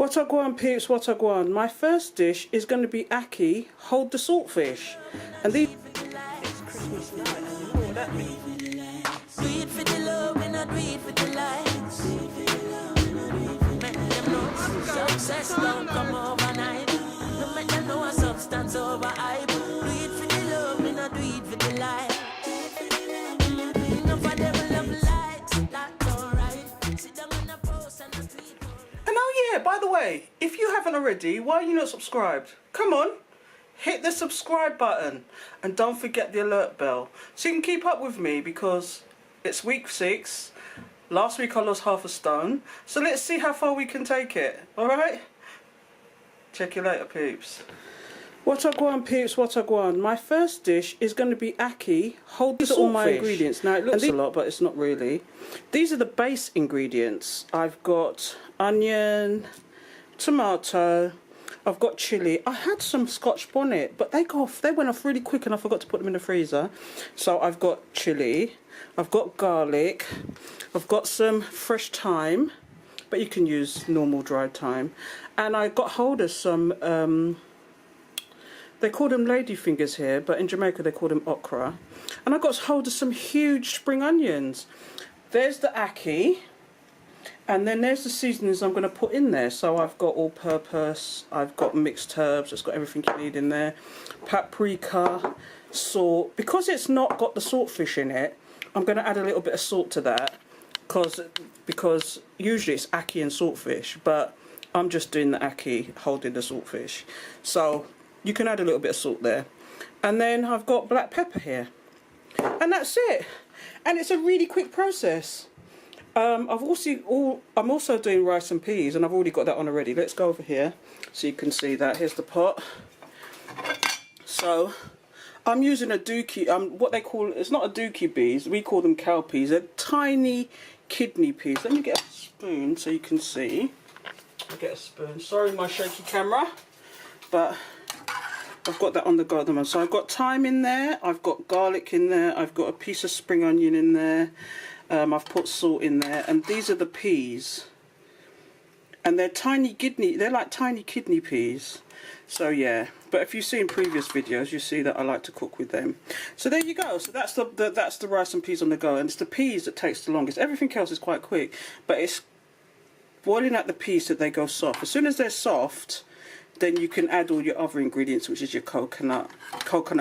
What a gwan, peeps, what a gwan. My first dish is going to be ackee, hold the saltfish. And these... It's Christmas night, and you know what that means. Do it for the love, we not do it for the likes. Make them know success don't come overnight. No make them know a substance over hype. Do it for the love, we not do it for the likes. Enough of them love likes, that's alright. Sit down on a post and a tweet. And oh yeah, by the way, if you haven't already, why are you not subscribed? Come on, hit the subscribe button and don't forget the alert bell so you can keep up with me, because it's week 6. Last week I lost half a stone, so let's see how far we can take it, alright? Check you later, peeps. What a gwan, peeps, what a gwan. My first dish is going to be ackee. Hold these are all my ingredients. Now it looks a lot, but it's not really. These are the base ingredients. I've got onion, tomato, I've got chilli. I had some Scotch bonnet, but they went off really quick and I forgot to put them in the freezer. So I've got chilli, I've got garlic, I've got some fresh thyme, but you can use normal dried thyme. And I got hold of some, they call them ladyfingers here, but in Jamaica they call them okra. And I got hold of some huge spring onions. There's the ackee. And then there's the seasonings I'm going to put in there. So I've got all-purpose, I've got mixed herbs, it's got everything you need in there. Paprika, salt. Because it's not got the saltfish in it, I'm going to add a little bit of salt to that. Because usually it's ackee and saltfish, but I'm just doing the ackee holding the saltfish. So you can add a little bit of salt there. And then I've got black pepper here. And that's it. And it's a really quick process. I'm also doing rice and peas, and I've already got that on already. Let's go over here so you can see that. Here's the pot. So I'm using a dookie, what they call, it's not a dookie peas, we call them cow peas. They're tiny kidney peas. Let me get a spoon so you can see. I'll get a spoon. Sorry my shaky camera, but I've got that on the go at the moment. So I've got thyme in there, I've got garlic in there, I've got a piece of spring onion in there, I've put salt in there, and these are the peas. And they're like tiny kidney peas. So yeah, but if you've seen previous videos, you see that I like to cook with them. So there you go. So that's the rice and peas on the go, and it's the peas that takes the longest. Everything else is quite quick, but it's boiling out the peas so they go soft. As soon as they're soft, then you can add all your other ingredients, which is your coconut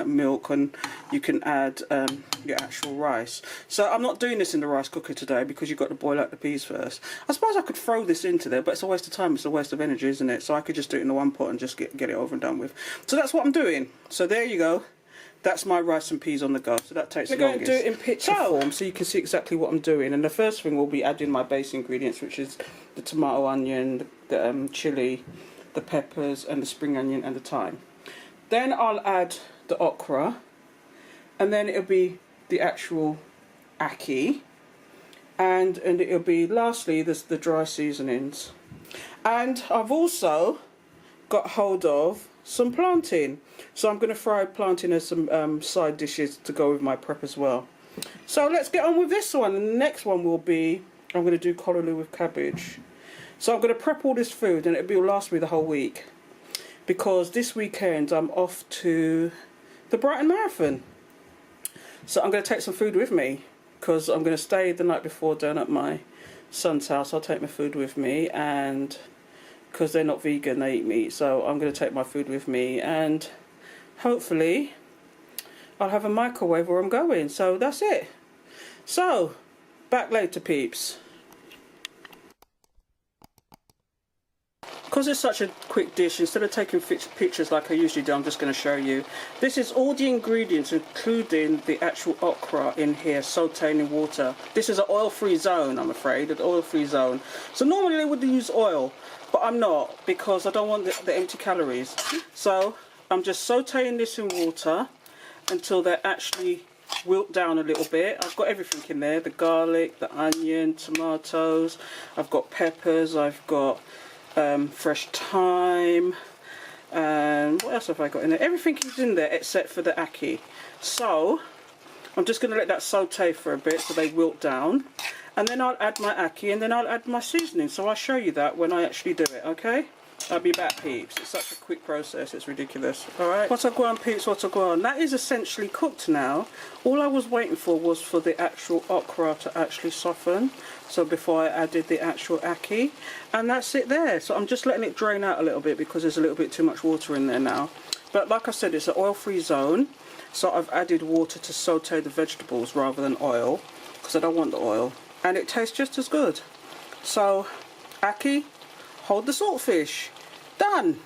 milk, and you can add your actual rice. So I'm not doing this in the rice cooker today because you've got to boil out the peas first. I suppose I could throw this into there, but it's a waste of time, it's a waste of energy, isn't it? So I could just do it in the one pot and just get it over and done with. So that's what I'm doing. So there you go. That's my rice and peas on the go. So that takes the longest. We're going to do it in picture form so you can see exactly what I'm doing. And the first thing will be adding my base ingredients, which is the tomato, onion, the chilli, the peppers and the spring onion and the thyme. Then I'll add the okra, and then it'll be the actual ackee, and it'll be lastly the dry seasonings. And I've also got hold of some plantain, so I'm going to fry plantain as some side dishes to go with my prep as well. So let's get on with this one, and the next one will be, I'm going to do callaloo with cabbage. So I'm going to prep all this food, and it'll last me the whole week, because this weekend I'm off to the Brighton Marathon. So I'm going to take some food with me, because I'm going to stay the night before down at my son's house. I'll take my food with me, and because they're not vegan, they eat meat, so I'm going to take my food with me, and hopefully I'll have a microwave where I'm going. So that's it. So back later, peeps. Because it's such a quick dish, instead of taking pictures like I usually do, I'm just going to show you. This is all the ingredients, including the actual okra in here, sauteing in water. This is an oil-free zone, I'm afraid, an oil-free zone. So normally they would use oil, but I'm not, because I don't want the empty calories. So I'm just sauteing this in water until they're actually wilt down a little bit. I've got everything in there, the garlic, the onion, tomatoes, I've got peppers, I've got fresh thyme, and what else have I got in there? Everything is in there except for the ackee. So I'm just going to let that saute for a bit so they wilt down, And then I'll add my ackee, and then I'll add my seasoning. So I'll show you that when I actually do it, okay? I'll be back, peeps. It's such a quick process, it's ridiculous. Alright, what a gwan, peeps, what a gwan. That is essentially cooked now. All I was waiting for was for the actual okra to actually soften. So before I added the actual ackee. And that's it there. So I'm just letting it drain out a little bit because there's a little bit too much water in there now. But like I said, it's an oil-free zone. So I've added water to saute the vegetables rather than oil, because I don't want the oil. And it tastes just as good. So, ackee, hold the saltfish. Done.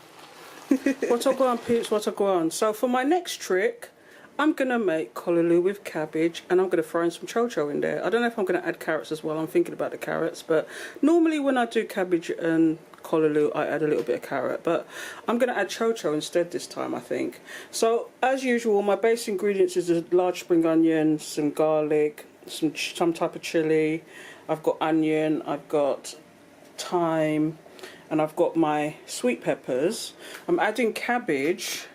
What a go on, peeps, what a go on. So for my next trick, I'm going to make callaloo with cabbage, and I'm going to throw in some chocho in there. I don't know if I'm going to add carrots as well. I'm thinking about the carrots, but normally when I do cabbage and callaloo, I add a little bit of carrot, but I'm going to add chocho instead this time, I think. So as usual, my base ingredients is a large spring onion, some garlic, some type of chili. I've got onion, I've got thyme, and I've got my sweet peppers. I'm adding cabbage,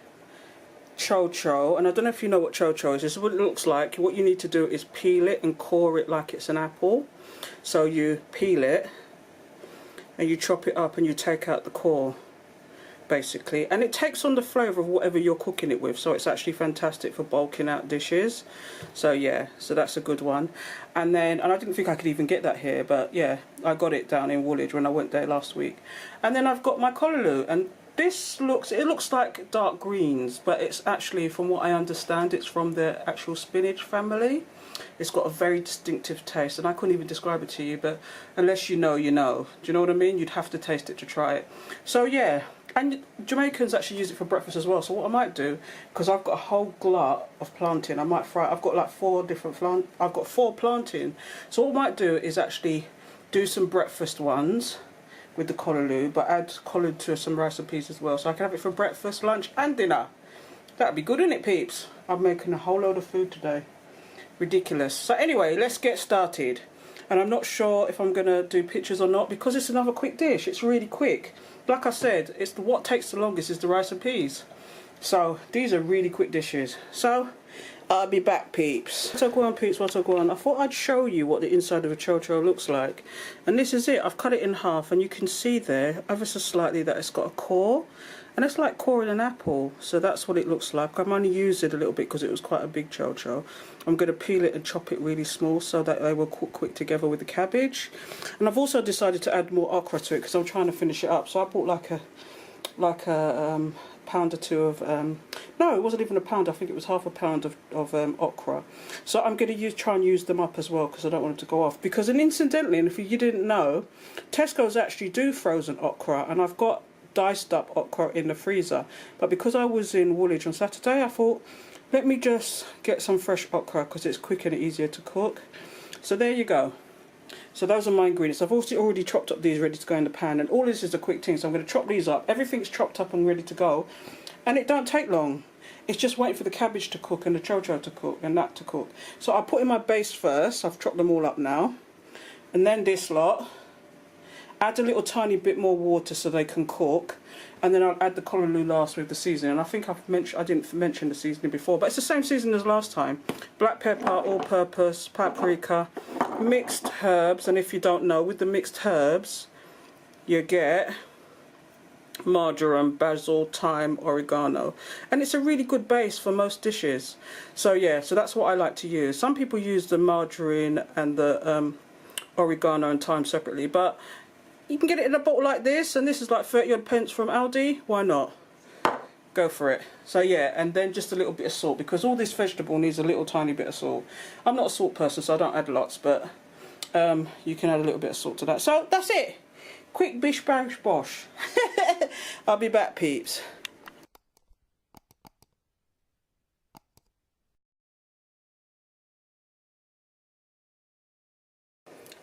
chocho, and I don't know if you know what chocho is. This is what it looks like. What you need to do is peel it and core it like it's an apple. So you peel it and you chop it up and you take out the core, basically, and it takes on the flavour of whatever you're cooking it with, so it's actually fantastic for bulking out dishes. So yeah, so that's a good one. And then, and I didn't think I could even get that here, but yeah, I got it down in Woolwich when I went there last week. And then I've got my callaloo, and this looks like dark greens, but it's actually, from what I understand, it's from the actual spinach family. It's got a very distinctive taste, and I couldn't even describe it to you, but unless you know, you know. Do you know what I mean? You'd have to taste it to try it. So yeah, and Jamaicans actually use it for breakfast as well. So what I might do, because I've got a whole glut of plantain, I might fry. I've got like 4 different I've got 4 plantain. So what I might do is actually do some breakfast ones with the callaloo, but add callaloo to some rice and peas as well, so I can have it for breakfast, lunch, and dinner. That'd be good, isn't it, peeps? I'm making a whole load of food today. Ridiculous. So anyway, let's get started. And I'm not sure if I'm gonna do pictures or not, because it's another quick dish. It's really quick. Like I said, it's what takes the longest is the rice and peas. So these are really quick dishes. So I'll be back, peeps. What a go on, peeps, what a go on. I thought I'd show you what the inside of a chocho looks like. And this is it. I've cut it in half, and you can see there ever so slightly that it's got a core. And it's like coring an apple, so that's what it looks like. I'm only used it a little bit because it was quite a big chocho. I'm going to peel it and chop it really small so that they will cook quick together with the cabbage. And I've also decided to add more okra to it because I'm trying to finish it up. So I bought like a pound or 2 of no, it wasn't even a pound. I think it was half a pound of okra. So I'm going to try and use them up as well because I don't want it to go off. Because, and incidentally, and if you didn't know, Tesco's actually do frozen okra, and I've got diced up okra in the freezer, but because I was in Woolwich on Saturday, I thought let me just get some fresh okra because it's quicker and easier to cook. So there you go. So those are my ingredients. I've also already chopped up these ready to go in the pan, and all this is a quick thing, so I'm going to chop these up. Everything's chopped up and ready to go, and it don't take long. It's just waiting for the cabbage to cook and the chocho to cook and that to cook. So I'll put in my base first. I've chopped them all up now, and then this lot. Add a little tiny bit more water so they can cook, and then I'll add the callaloo last with the seasoning. And I think I didn't mention the seasoning before, but it's the same seasoning as last time. Black pepper, all-purpose, paprika, mixed herbs, and if you don't know, with the mixed herbs, you get marjoram, basil, thyme, oregano, and it's a really good base for most dishes. So yeah, so that's what I like to use. Some people use the margarine and the oregano and thyme separately, but you can get it in a bottle like this, and this is like 30 odd pence from Aldi. Why not? Go for it. So yeah, and then just a little bit of salt, because all this vegetable needs a little tiny bit of salt. I'm not a salt person, so I don't add lots, but you can add a little bit of salt to that. So that's it. Quick bish bash bosh. I'll be back, peeps.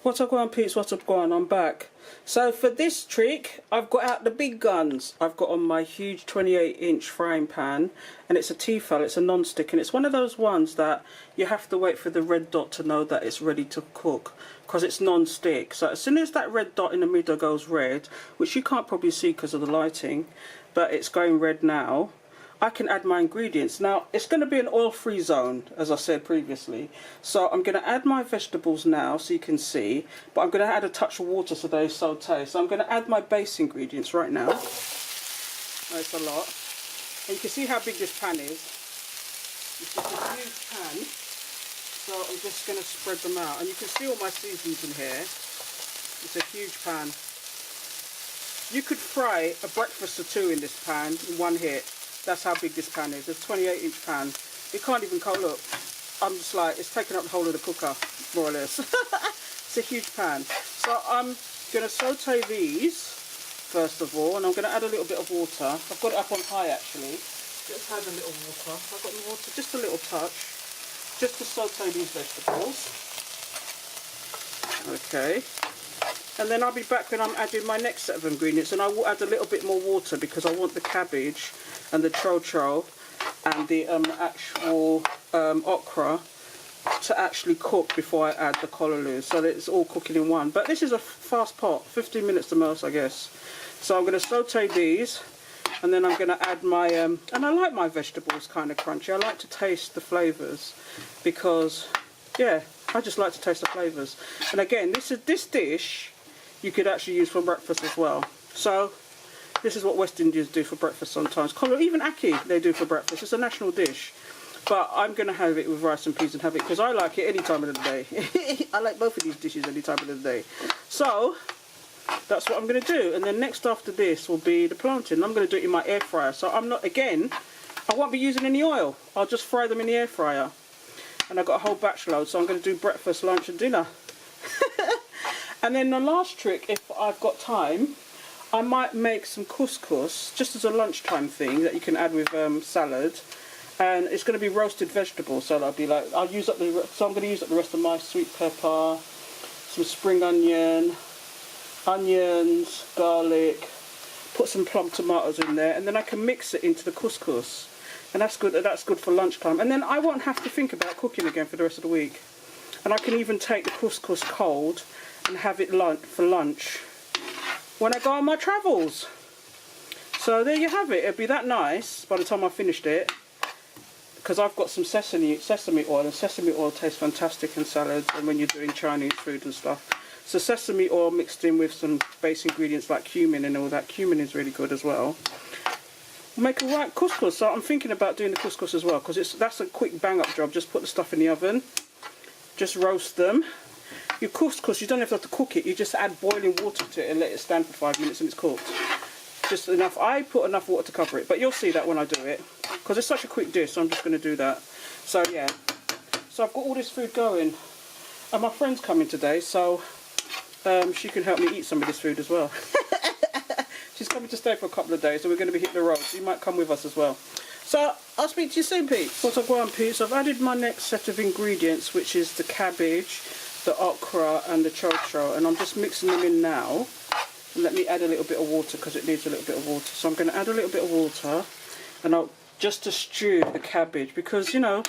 What's up, going, peeps? What's up, going? I'm back. So for this trick, I've got out the big guns. I've got on my huge 28-inch frying pan, and it's a Tefal. It's a non-stick, and it's one of those ones that you have to wait for the red dot to know that it's ready to cook, because it's non-stick. So as soon as that red dot in the middle goes red, which you can't probably see because of the lighting, but it's going red now, I can add my ingredients. Now, it's going to be an oil-free zone, as I said previously. So I'm going to add my vegetables now so you can see. But I'm going to add a touch of water so they saute. So I'm going to add my base ingredients right now. That's a lot. And you can see how big this pan is. It's just a huge pan. So I'm just going to spread them out. And you can see all my seasonings in here. It's a huge pan. You could fry a breakfast or two in this pan in one hit. That's how big this pan is. It's a 28-inch pan. It can't even cook. Look, I'm just like, it's taking up the whole of the cooker, more or less. It's a huge pan. So I'm going to saute these, first of all, and I'm going to add a little bit of water. I've got it up on high, actually. Just add a little water. I've got the water, just a little touch, just to saute these vegetables. Okay. And then I'll be back when I'm adding my next set of ingredients, and I will add a little bit more water because I want the cabbage and the cho-cho and the actual okra to actually cook before I add the callaloo, so that it's all cooking in one. But this is a fast pot, 15 minutes the most, I guess. So I'm going to saute these, and then I'm going to add my and I like my vegetables kind of crunchy. I like to taste the flavours because, yeah, I just like to taste the flavours. And again, this dish you could actually use for breakfast as well. So this is what West Indians do for breakfast sometimes. Even ackee they do for breakfast. It's a national dish. But I'm going to have it with rice and peas and have it because I like it any time of the day. I like both of these dishes any time of the day. So that's what I'm going to do. And then next after this will be the plantain. I'm going to do it in my air fryer. So I'm not, again, I won't be using any oil. I'll just fry them in the air fryer. And I've got a whole batch load. So I'm going to do breakfast, lunch and dinner. And then the last trick, if I've got time, I might make some couscous, just as a lunchtime thing that you can add with salad. And it's going to be roasted vegetables, so that'll be like, I'm going to use up the rest of my sweet pepper, some spring onion, onions, garlic, put some plum tomatoes in there, and then I can mix it into the couscous. And that's good for lunchtime. And then I won't have to think about cooking again for the rest of the week. And I can even take the couscous cold and have it for lunch when I go on my travels. So there you have it. It'll be that nice by the time I've finished it, because I've got some sesame oil, and sesame oil tastes fantastic in salads and when you're doing Chinese food and stuff. So sesame oil mixed in with some base ingredients like cumin and all that. Cumin is really good as well. Make a right couscous. So I'm thinking about doing the couscous as well, because that's a quick bang up job. Just put the stuff in the oven, just roast them. Your couscous, you don't have to cook it, you just add boiling water to it and let it stand for 5 minutes and it's cooked. Just enough. I put enough water to cover it, but you'll see that when I do it, because it's such a quick dish, so I'm just going to do that. So yeah, so I've got all this food going, and my friend's coming today, so she can help me eat some of this food as well. She's coming to stay for a couple of days, so we're going to be hitting the road, so you might come with us as well. So I'll speak to you soon, peeps. What's up, gwan, peeps? I've added my next set of ingredients, which is the cabbage, the okra and the cho-cho, and I'm just mixing them in now. Let me add a little bit of water because it needs a little bit of water. So I'm going to add a little bit of water, and just to stew the cabbage, because you know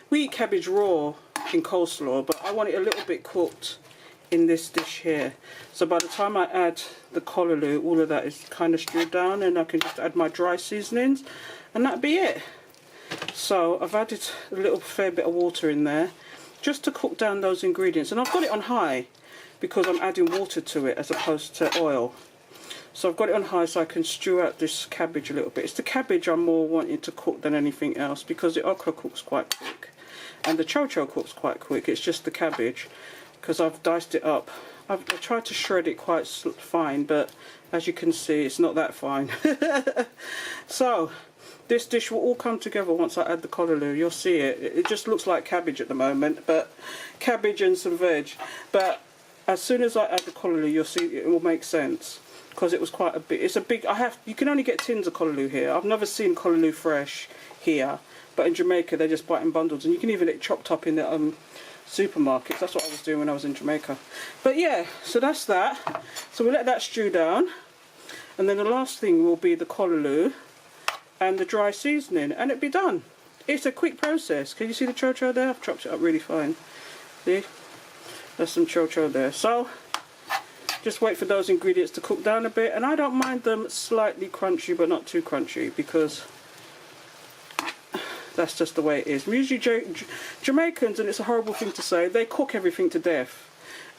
we eat cabbage raw in coleslaw, but I want it a little bit cooked in this dish here. So by the time I add the callaloo, all of that is kind of stewed down, and I can just add my dry seasonings, and that'll be it. So I've added a fair bit of water in there, just to cook down those ingredients, and I've got it on high because I'm adding water to it as opposed to oil. So I've got it on high so I can stew out this cabbage a little bit. It's the cabbage I'm more wanting to cook than anything else, because the okra cooks quite quick and the cho-cho cooks quite quick. It's just the cabbage because I've diced it up. I've tried to shred it quite fine, but as you can see it's not that fine. So this dish will all come together once I add the callaloo. You'll see it. It just looks like cabbage at the moment, but cabbage and some veg. But as soon as I add the callaloo, you'll see it will make sense, because it was quite a bit. It's a big. You can only get tins of callaloo here. I've never seen callaloo fresh here, but in Jamaica they just buy it in bundles, and you can even get it chopped up in the supermarkets. That's what I was doing when I was in Jamaica. But yeah, so that's that. So we let that stew down, and then the last thing will be the callaloo and the dry seasoning, and it'll be done. It's a quick process. Can you see the cho-cho there? I've chopped it up really fine. See? There's some cho-cho there. So just wait for those ingredients to cook down a bit, and I don't mind them slightly crunchy but not too crunchy, because That's just the way it is. Usually Jamaicans, and it's a horrible thing to say, they cook everything to death.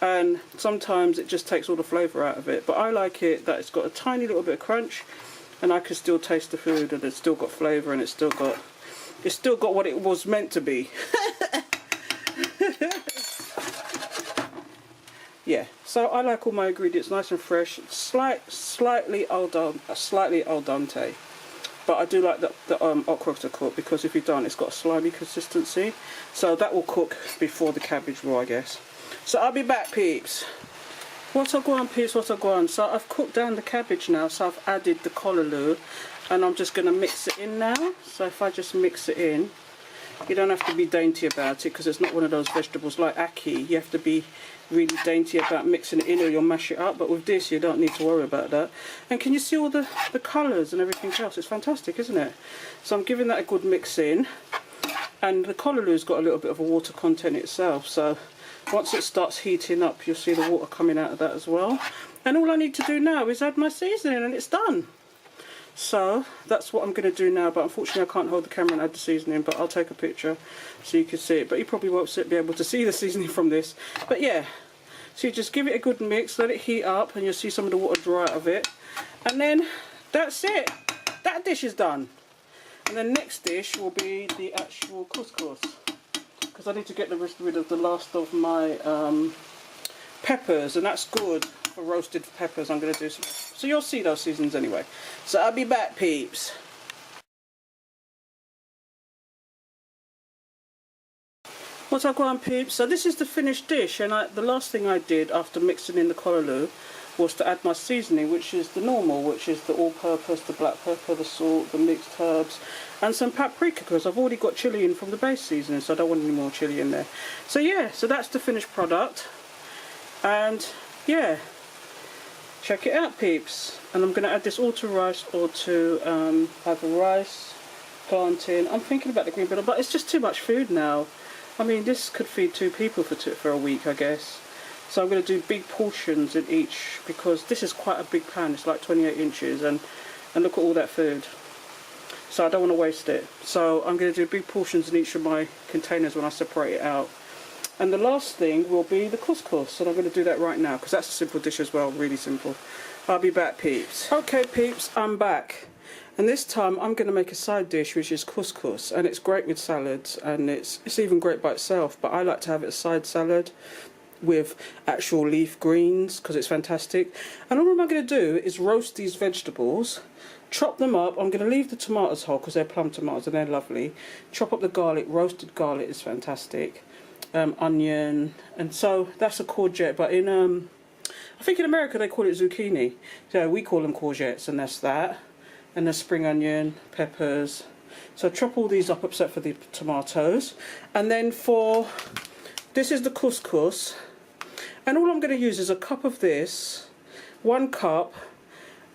And sometimes it just takes all the flavour out of it. But I like it that it's got a tiny little bit of crunch, and I can still taste the food, and it's still got flavour, and it's still got what it was meant to be. Yeah, so I like all my ingredients nice and fresh, slightly al dente. But I do like the okra to cook, because if you don't, it's got a slimy consistency. So that will cook before the cabbage will, I guess. So I'll be back, peeps. What I go on, peeps, what I go on. So I've cooked down the cabbage now, so I've added the callaloo, and I'm just going to mix it in now. So if I just mix it in, you don't have to be dainty about it, because it's not one of those vegetables like ackee. You have to be really dainty about mixing it in, or you'll mash it up. But with this, you don't need to worry about that. And can you see all the colours and everything else? It's fantastic, isn't it? So I'm giving that a good mix in. And the callaloo's got a little bit of a water content itself, so once it starts heating up, you'll see the water coming out of that as well. And all I need to do now is add my seasoning, and it's done. So that's what I'm going to do now, but unfortunately I can't hold the camera and add the seasoning, but I'll take a picture so you can see it. But you probably won't be able to see the seasoning from this. But yeah, so you just give it a good mix, let it heat up, and you'll see some of the water dry out of it. And then that's it. That dish is done. And the next dish will be the actual couscous, because I need to get rid of the last of my peppers, and that's good for roasted peppers. I'm going to do some, so you'll see those seasons anyway. So I'll be back, peeps. What's up, on, peeps? So this is the finished dish, and the last thing I did after mixing in the callaloo was to add my seasoning, which is the normal, which is the all-purpose, the black pepper, the salt, the mixed herbs, and some paprika, because I've already got chilli in from the base seasoning, so I don't want any more chilli in there. So yeah, so that's the finished product, and yeah, check it out, peeps. And I'm going to add this all to rice, or to either rice, plantain. I'm thinking about the green bean, but it's just too much food now. I mean, this could feed 2 people for a week, I guess. So I'm going to do big portions in each, because this is quite a big pan. It's like 28 inches, and look at all that food. So I don't want to waste it. So I'm going to do big portions in each of my containers when I separate it out. And the last thing will be the couscous, and I'm going to do that right now, because that's a simple dish as well, really simple. I'll be back, peeps. Okay, peeps, I'm back. And this time I'm going to make a side dish, which is couscous, and it's great with salads, and it's even great by itself, but I like to have it a side salad with actual leaf greens, because it's fantastic. And all I'm going to do is roast these vegetables, chop them up. I'm going to leave the tomatoes whole, because they're plum tomatoes and they're lovely. Chop up the garlic. Roasted garlic is fantastic. Onion, and so that's a courgette, but in I think in America they call it zucchini, so we call them courgettes, and that's that. And the spring onion, peppers. So chop all these up except for the tomatoes. And then this is the couscous, and all I'm going to use is a cup of this, 1 cup,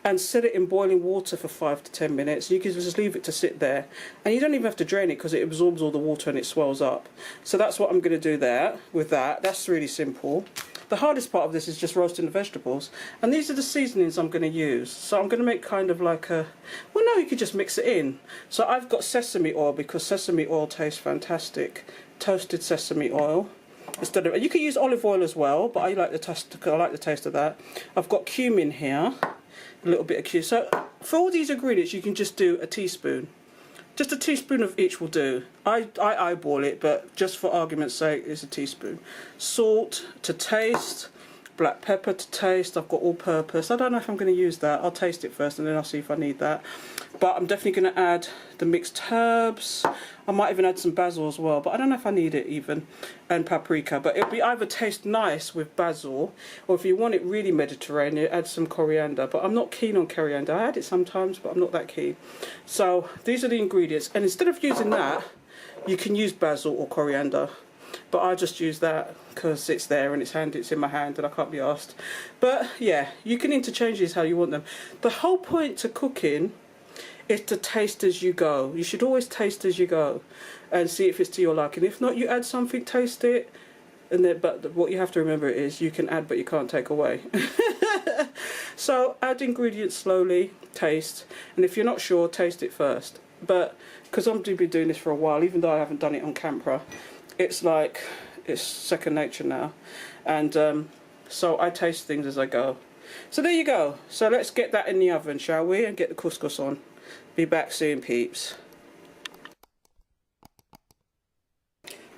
and set it in boiling water for 5 to 10 minutes. You can just leave it to sit there, and you don't even have to drain it, because it absorbs all the water and it swells up. So that's what I'm going to do there with that. That's really simple. The hardest part of this is just roasting the vegetables, and these are the seasonings I'm going to use. So I'm going to make kind of like a, well, no, you could just mix it in. So I've got sesame oil, because sesame oil tastes fantastic. Toasted sesame oil. Instead of, you can use olive oil as well, but I like the taste of that. I've got cumin here, a little bit of cumin. So for all these ingredients, you can just do a teaspoon. Just a teaspoon of each will do. I eyeball it, but just for argument's sake, it's a teaspoon. Salt to taste, black pepper to taste. I've got all-purpose. I don't know if I'm going to use that. I'll taste it first, and then I'll see if I need that. But I'm definitely going to add the mixed herbs. I might even add some basil as well, but I don't know if I need it even, and paprika. But it'll be either taste nice with basil, or if you want it really Mediterranean, add some coriander. But I'm not keen on coriander. I add it sometimes, but I'm not that keen. So these are the ingredients, and instead of using that, you can use basil or coriander. But I just use that because it's there and it's handy, it's in my hand, and I can't be asked. But yeah, you can interchange these how you want them. The whole point to cooking is to taste as you go. You should always taste as you go and see if it's to your liking. If not, you add something, taste it, and then, but what you have to remember is you can add but you can't take away. So add ingredients slowly, taste, and if you're not sure, taste it first. but because I'm be doing this for a while, even though I haven't done it on camera, it's like it's second nature now, and so I taste things as I go. So there you go. So let's get that in the oven, shall we, and get the couscous on. Be back soon, peeps.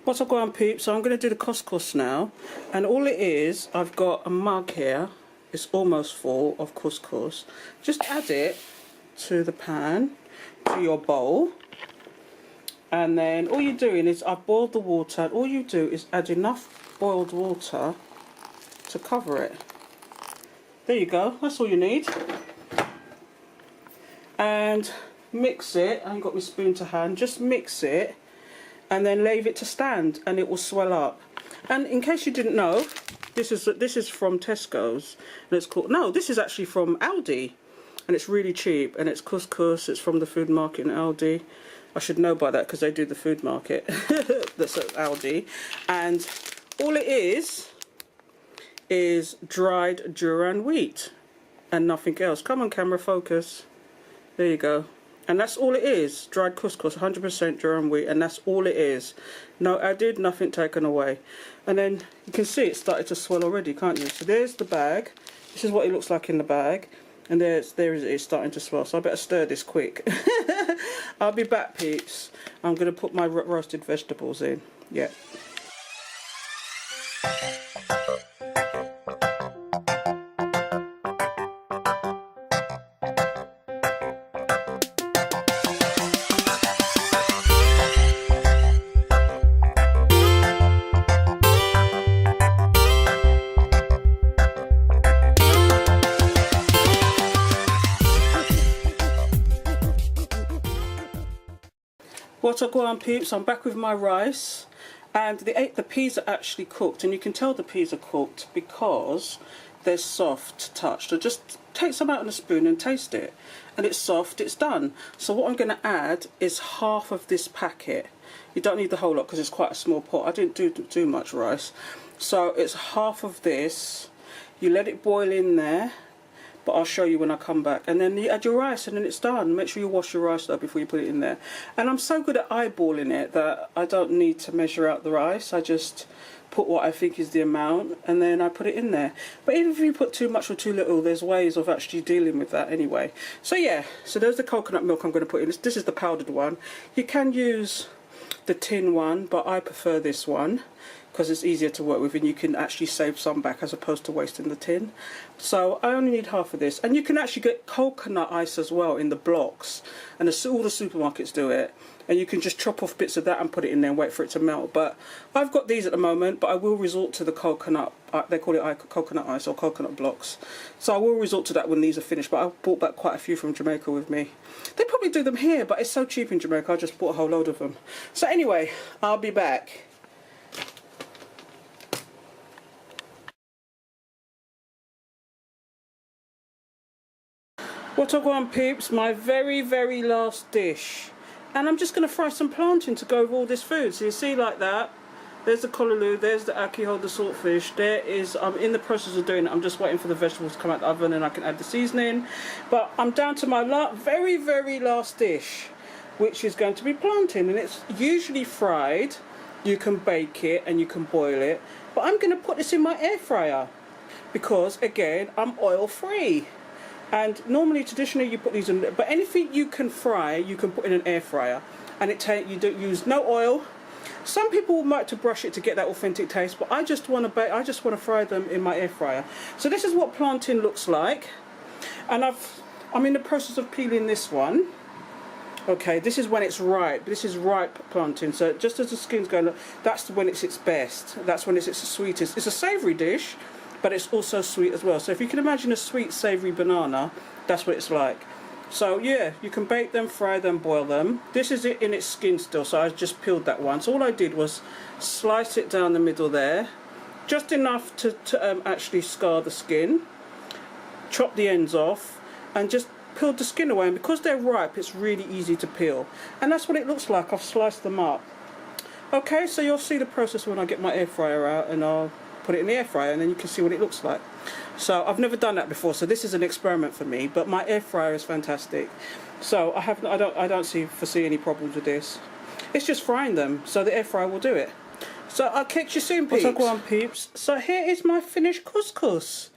What's up, going, peeps? So I'm going to do the couscous now, and all it is, I've got a mug here. It's almost full of couscous. Just add it to the pan, to your bowl, and then all you're doing is I've boiled the water. All you do is add enough boiled water to cover it. There you go. That's all you need. And mix it. I ain't got my spoon to hand. Just mix it, and then leave it to stand, and it will swell up. And in case you didn't know, this is from Tesco's, and it's called, no, this is actually from Aldi, and it's really cheap, and it's couscous. It's from the food market in Aldi. I should know by that because they do the food market. That's at Aldi, and all it is dried durum wheat and nothing else. Come on, camera, focus. There you go. And that's all it is, dried couscous, 100% durum wheat, and that's all it is. No added, nothing taken away. And then you can see it started to swell already, can't you? So there's the bag. This is what it looks like in the bag. And it's starting to swell, so I better stir this quick. I'll be back, peeps. I'm going to put my roasted vegetables in. Yeah. What's up, going, peeps? I'm back with my rice, and the peas are actually cooked, and you can tell the peas are cooked because they're soft touched. So just take some out in a spoon and taste it, and it's soft, it's done. So what I'm going to add is half of this packet. You don't need the whole lot because it's quite a small pot. I didn't do much rice, so it's half of this. You let it boil in there, but I'll show you when I come back. And then you add your rice, and then it's done. Make sure you wash your rice though before you put it in there. And I'm so good at eyeballing it that I don't need to measure out the rice. I just put what I think is the amount, and then I put it in there. But even if you put too much or too little, there's ways of actually dealing with that anyway. So yeah, so there's the coconut milk I'm going to put in. This is the powdered one. You can use the tin one, but I prefer this one because it's easier to work with, and you can actually save some back as opposed to wasting the tin. So I only need half of this, and you can actually get coconut ice as well in the blocks, and all the supermarkets do it, and you can just chop off bits of that and put it in there and wait for it to melt. But I've got these at the moment, but I will resort to the coconut, they call it coconut ice or coconut blocks, so I will resort to that when these are finished. But I've brought back quite a few from Jamaica with me. They probably do them here, but it's so cheap in Jamaica, I just bought a whole load of them. So anyway, I'll be back. What's up, going, peeps? My very last dish, and I'm just going to fry some plantain to go with all this food. So you see, like that, there's the callaloo, there's the ackee, the saltfish. There is, I'm in the process of doing it. I'm just waiting for the vegetables to come out the oven and I can add the seasoning. But I'm down to my very last dish, which is going to be plantain, and it's usually fried. You can bake it and you can boil it, but I'm going to put this in my air fryer because, again, I'm oil free. And normally, traditionally, you put these in, but anything you can fry, you can put in an air fryer, and you don't use no oil. Some people like to brush it to get that authentic taste, but I just want to fry them in my air fryer. So this is what plantain looks like, and I'm in the process of peeling this one. Okay, this is when it's ripe. This is ripe plantain. So just as the skin's going, that's when it's its best. That's when it's its sweetest. It's a savoury dish, but it's also sweet as well. So if you can imagine a sweet savoury banana, that's what it's like. So yeah, you can bake them, fry them, boil them. This is it in its skin still, so I just peeled that one. So all I did was slice it down the middle there, just enough to actually scar the skin, chop the ends off, and just peeled the skin away. And because they're ripe, it's really easy to peel. And that's what it looks like. I've sliced them up. Okay, so you'll see the process when I get my air fryer out, and I'll put it in the air fryer, and then you can see what it looks like. So I've never done that before, so this is an experiment for me, but my air fryer is fantastic. So I don't foresee any problems with this. It's just frying them, so the air fryer will do it. So I'll catch you soon, peeps. What's up, peeps? So here is my finished couscous.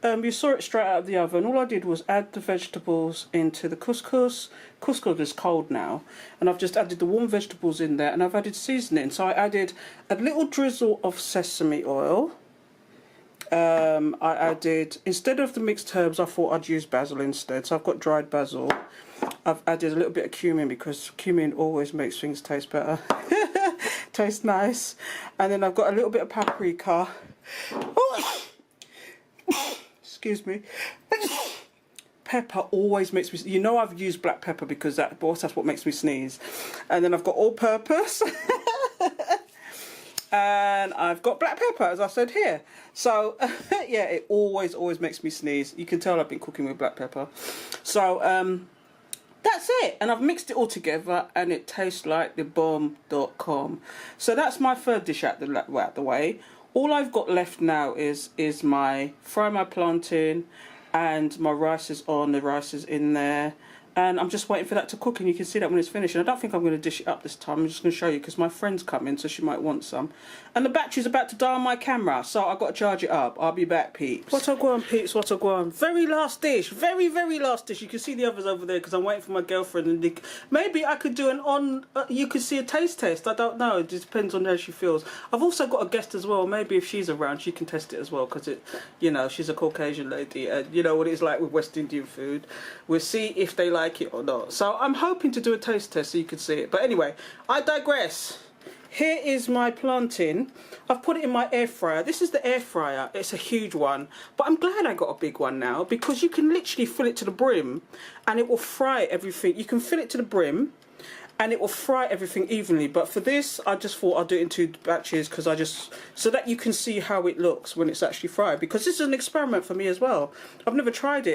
You saw it straight out of the oven. All I did was add the vegetables into the couscous. Couscous is cold now, and I've just added the warm vegetables in there, and I've added seasoning. So I added a little drizzle of sesame oil. I added, instead of the mixed herbs, I thought I'd use basil instead. So I've got dried basil. I've added a little bit of cumin because cumin always makes things taste better. Taste nice. And then I've got a little bit of paprika. Oh. Excuse me. Pepper always makes me, you know, I've used black pepper because that's what makes me sneeze. And then I've got all-purpose. And I've got black pepper, as I said here. So yeah, it always makes me sneeze. You can tell I've been cooking with black pepper. So that's it, and I've mixed it all together, and it tastes like the bomb.com. So that's my third dish out the way. All I've got left now is my plantain, and my rice is on. The rice is in there, and I'm just waiting for that to cook, and you can see that when it's finished. And I don't think I'm going to dish it up this time. I'm just going to show you because my friend's coming, so she might want some. And the battery's about to die on my camera, so I've got to charge it up. I'll be back, peeps. What a go on, peeps, what a go on. Very last dish, very last dish. You can see the others over there because I'm waiting for my girlfriend. And maybe I could do an you could see a taste test. I don't know. It just depends on how she feels. I've also got a guest as well. Maybe if she's around, she can test it as well because you know, she's a Caucasian lady. You know what it's like with West Indian food. We'll see if they like it or not. So I'm hoping to do a taste test so you can see it. But anyway, I digress. Here is my plantain. I've put it in my air fryer. This is the air fryer. It's a huge one. But I'm glad I got a big one now because you can literally fill it to the brim and it will fry everything. You can fill it to the brim and it will fry everything evenly. But for this, I just thought I'd do it in 2 batches because so that you can see how it looks when it's actually fried. Because this is an experiment for me as well. I've never tried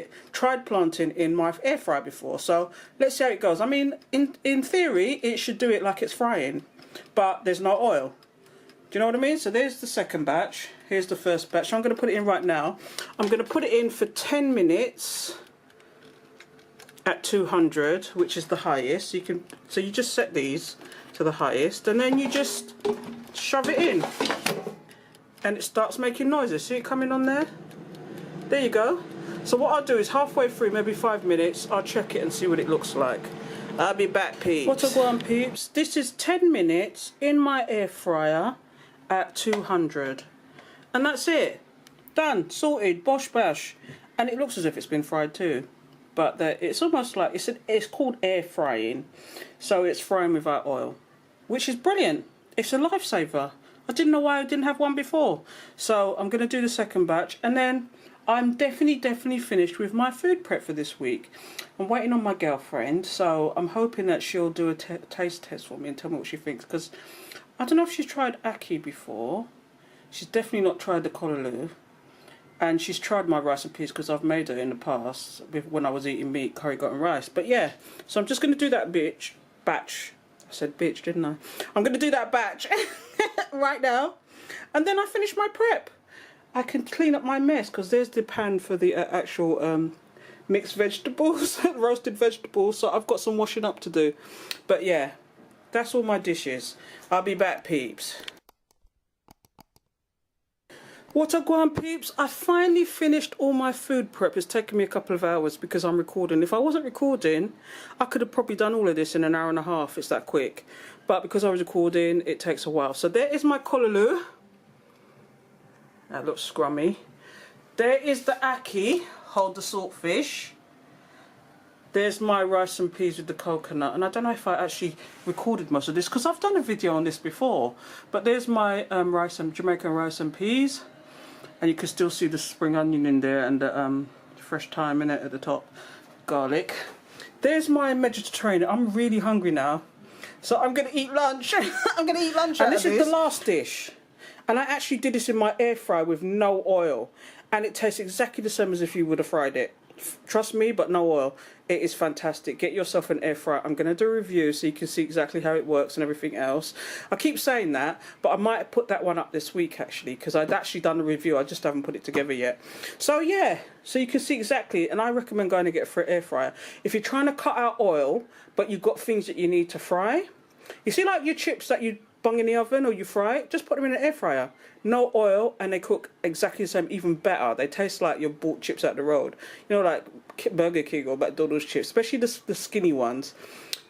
plantain in my air fryer before. So let's see how it goes. I mean, in theory, it should do it like it's frying. But there's no oil. Do you know what I mean? So there's the second batch. Here's the first batch. So I'm going to put it in right now. I'm going to put it in for 10 minutes at 200, which is the highest. So you just set these to the highest, and then you just shove it in, and it starts making noises. See it coming on there? There you go. So what I'll do is halfway through, maybe 5 minutes, I'll check it and see what it looks like. I'll be back, peeps. What a go on, peeps. This is 10 minutes in my air fryer at 200. And that's it. Done. Sorted. Bosh bash. And it looks as if it's been fried too. But it's almost like, it's called air frying. So it's frying without oil. Which is brilliant. It's a lifesaver. I didn't know why I didn't have one before. So I'm going to do the second batch. And then I'm definitely finished with my food prep for this week. I'm waiting on my girlfriend, so I'm hoping that she'll do a taste test for me and tell me what she thinks. Because I don't know if she's tried ackee before. She's definitely not tried the callaloo. And she's tried my rice and peas because I've made it in the past when I was eating meat, curry goat and rice. But yeah, so I'm just going to do that batch. I said bitch, didn't I? I'm going to do that batch right now. And then I finish my prep. I can clean up my mess because there's the pan for the actual mixed vegetables, roasted vegetables. So I've got some washing up to do. But yeah, that's all my dishes. I'll be back, peeps. What a go on, peeps. I finally finished all my food prep. It's taken me a couple of hours because I'm recording. If I wasn't recording, I could have probably done all of this in an hour and a half. It's that quick. But because I was recording, it takes a while. So there is my callaloo. That looks scrummy. There is the ackee, hold the saltfish. There's my rice and peas with the coconut. And I don't know if I actually recorded most of this because I've done a video on this before. But there's my Jamaican rice and peas. And you can still see the spring onion in there and the fresh thyme in it at the top. Garlic. There's my Mediterranean. I'm really hungry now. So I'm going to eat lunch. I'm going to eat lunch. And this is the last dish. And I actually did this in my air fryer with no oil. And it tastes exactly the same as if you would have fried it. Trust me, but no oil. It is fantastic. Get yourself an air fryer. I'm going to do a review so you can see exactly how it works and everything else. I keep saying that, but I might put that one up this week actually, because I'd actually done a review. I just haven't put it together yet. So yeah, so you can see exactly, and I recommend going to get for an air fryer. If you're trying to cut out oil, but you've got things that you need to fry, you see like your chips that you bung in the oven or you fry, just put them in an air fryer. No oil, and they cook exactly the same, even better. They taste like your bought chips at the road. You know, like Burger King or McDonald's chips, especially the skinny ones.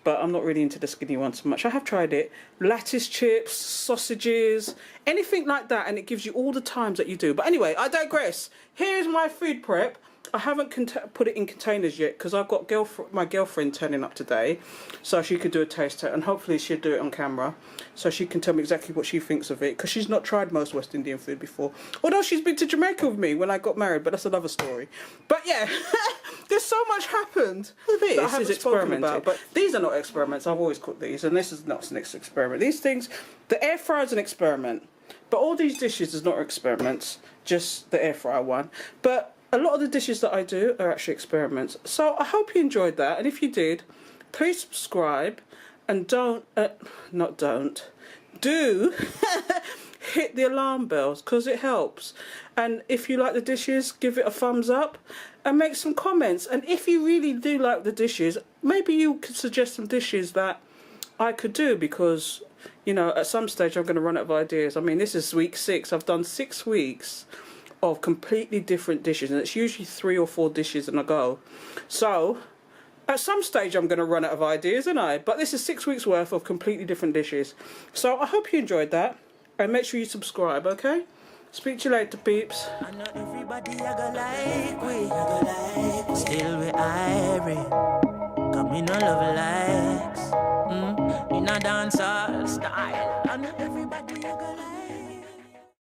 But I'm not really into the skinny ones so much. I have tried it. Lattice chips, sausages, anything like that, and it gives you all the times that you do. But anyway, I digress. Here's my food prep. I haven't put it in containers yet because I've got my girlfriend turning up today, so she could do a taster, and hopefully she'll do it on camera so she can tell me exactly what she thinks of it, because she's not tried most West Indian food before, although she's been to Jamaica with me when I got married, but that's another story. But yeah, there's so much happened. This is experimental, but these are not experiments. I've always cooked these, and this is not an experiment. These things, the air fryer is an experiment, but all these dishes is not experiments, just the air fryer one. But a lot of the dishes that I do are actually experiments. So I hope you enjoyed that. And if you did, please subscribe. And do hit the alarm bells, because it helps. And if you like the dishes, give it a thumbs up and make some comments. And if you really do like the dishes, maybe you could suggest some dishes that I could do, because, you know, at some stage I'm going to run out of ideas. I mean, this is week 6. I've done 6 weeks of completely different dishes, and it's usually 3 or 4 dishes in a go. So at some stage I'm going to run out of ideas, aren't I? But this is 6 weeks worth of completely different dishes. So I hope you enjoyed that, and make sure you subscribe, okay? Speak to you later, peeps. I know everybody I go like we, still we irie. Come in no love likes, in a dancehall style. I know everybody